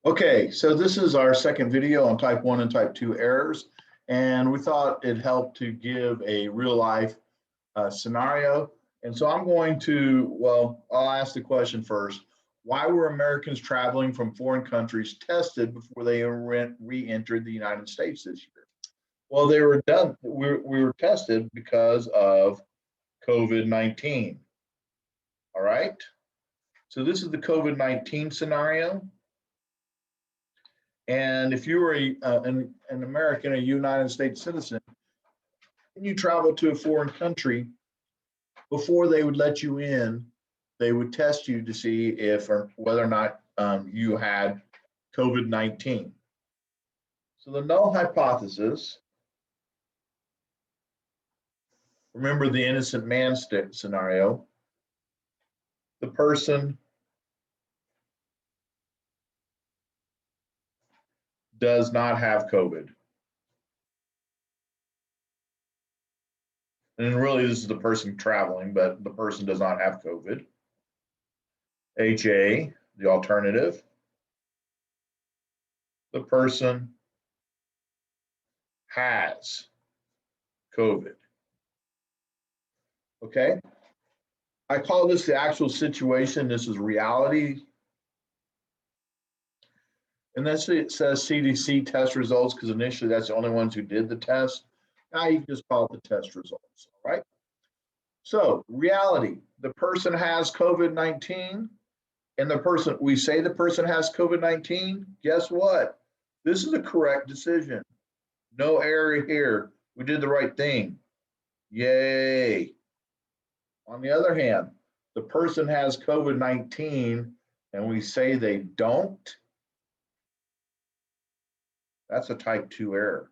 Okay, so this is our second video on type 1 and type 2 errors, and we thought it helped to give a real life scenario. And so I'm going to, well, I'll ask the question first. Why were Americans traveling from foreign countries tested before they re-entered the United States this year? Well, they were done, we were tested because of COVID-19. All right, so this is the COVID-19 scenario. And if you were an American, a United States citizen, and you travel to a foreign country, before they would let you in, they would test you to see if or whether or not you had COVID-19. So the null hypothesis, remember the innocent man scenario, the person does not have COVID. And really, this is the person traveling, but the person does not have COVID. HA, the alternative, the person has COVID. Okay? I call this the actual situation. This is reality. And then it says CDC test results because initially that's the only ones who did the test. Now you can just call it the test results, all right? So reality, the person has COVID-19 and the person, we say the person has COVID-19, guess what? This is a correct decision. No error here. We did the right thing. Yay. On the other hand, the person has COVID-19 and we say they don't, that's a type 2 error.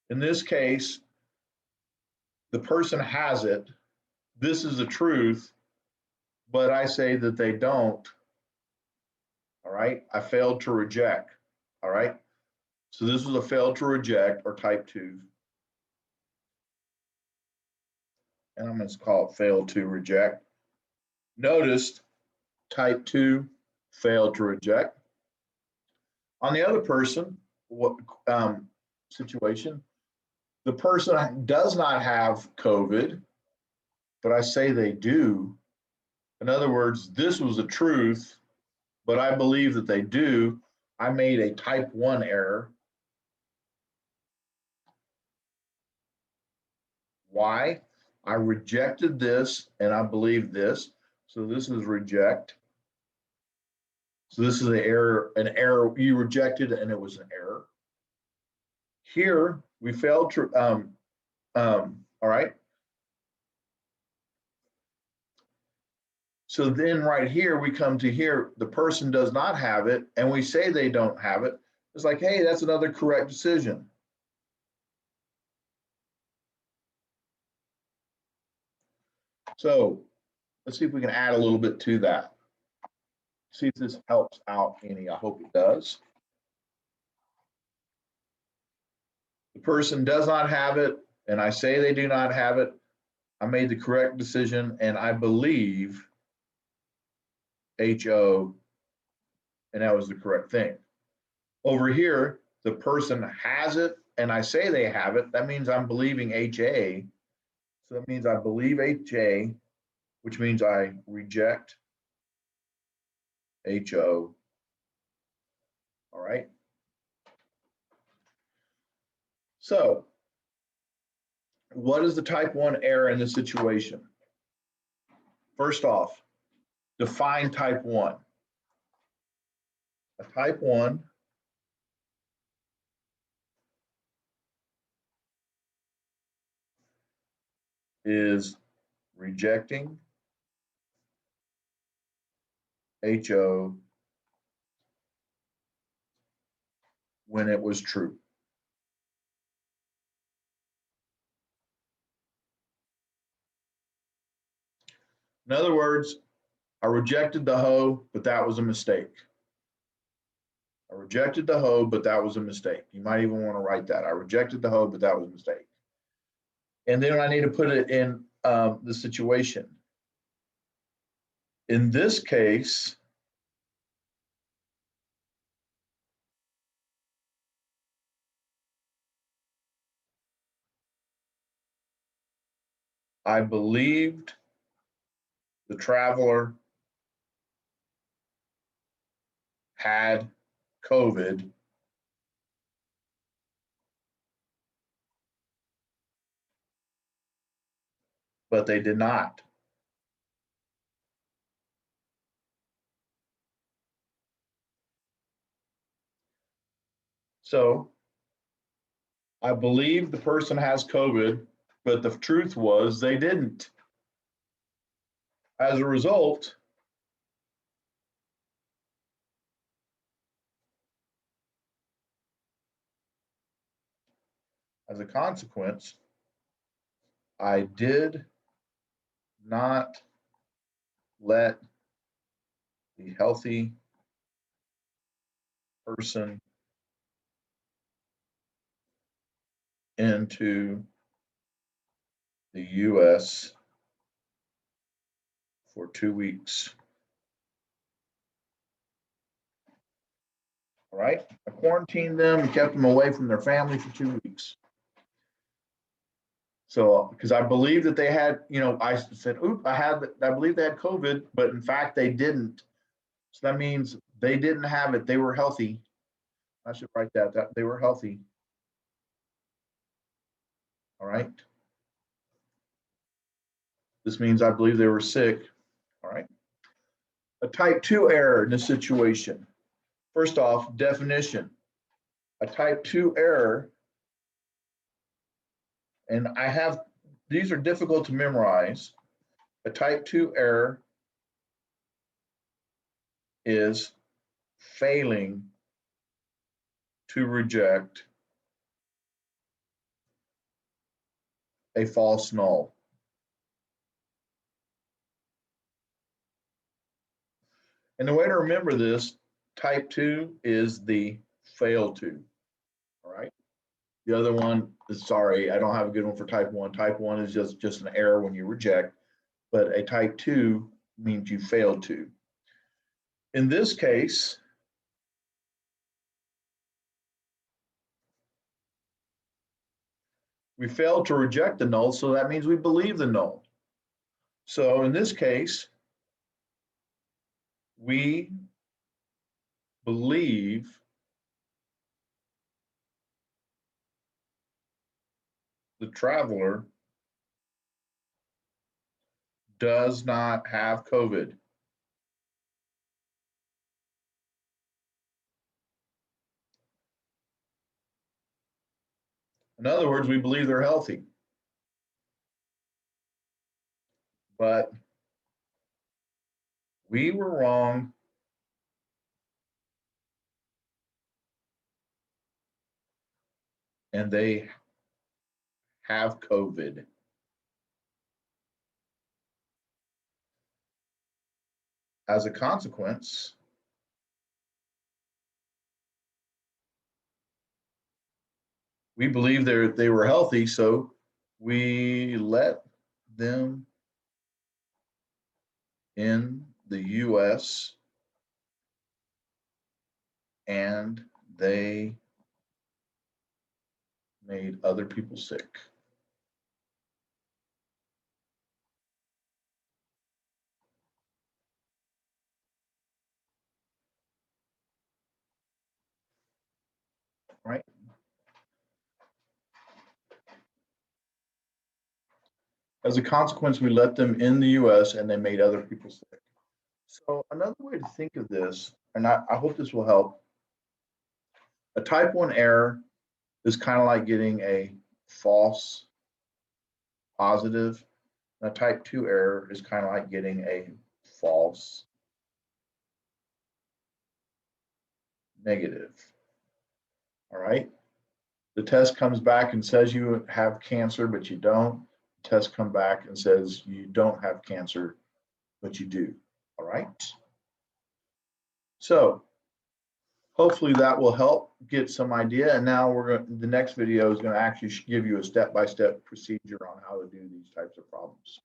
In this case, the person has it. This is the truth, but I say that they don't. All right, I failed to reject. All right, so this was a failed to reject or type 2. And I'm going to call it failed to reject. Notice type 2 failed to reject. On the other person, what situation, the person does not have COVID, but I say they do. In other words, this was the truth, but I believe that they do. I made a type 1 error. Why? I rejected this and I believe this. So this is reject. So this is an error you rejected and it was an error. Here we failed to, all right. So then right here, we come to here, the person does not have it and we say they don't have it. It's like, hey, that's another correct decision. So let's see if we can add a little bit to that. See if this helps out any. I hope it does. The person does not have it, and I say they do not have it. I made the correct decision, and I believe HO, and that was the correct thing. Over here, the person has it, and I say they have it. That means I'm believing HA. So that means I believe HA, which means I reject HO. All right. So what is the type 1 error in this situation? First off, define type 1. A type 1 is rejecting HO when it was true. In other words, I rejected the hoe, but that was a mistake. I rejected the hoe, but that was a mistake. You might even want to write that. I rejected the hoe, but that was a mistake. And then I need to put it in the situation. In this case, I believed the traveler had COVID, but they did not. So I believe the person has COVID, but the truth was they didn't. As a result, as a consequence, I did not let the healthy person into the US for 2 weeks. All right, I quarantined them and kept them away from their family for 2 weeks. So, because I believe that they had, I said, "Oop, I believe they had COVID," but in fact they didn't. So that means they didn't have it. They were healthy. I should write that they were healthy. All right. This means I believe they were sick. All right. A type 2 error in this situation. First off, definition. A type 2 error, and these are difficult to memorize. A type 2 error is failing to reject a false null. And the way to remember this, type 2 is the fail to. All right. The other one is, sorry, I don't have a good one for type 1. Type 1 is just an error when you reject, but a type 2 means you failed to. In this case, we failed to reject the null, so that means we believe the null. So in this case, we believe the traveler does not have COVID. In other words, we believe they're healthy. But we were wrong. And they have COVID. As a consequence, we believe they were healthy, so we let them in the US and they made other people sick. Right? As a consequence, we let them in the US and they made other people sick. So another way to think of this, and I hope this will help, a type 1 error is kind of like getting a false positive. And a type 2 error is kind of like getting a false negative. All right. The test comes back and says you have cancer, but you don't. The test comes back and says you don't have cancer, but you do. All right. So hopefully that will help get some idea. And now the next video is going to actually give you a step-by-step procedure on how to do these types of problems.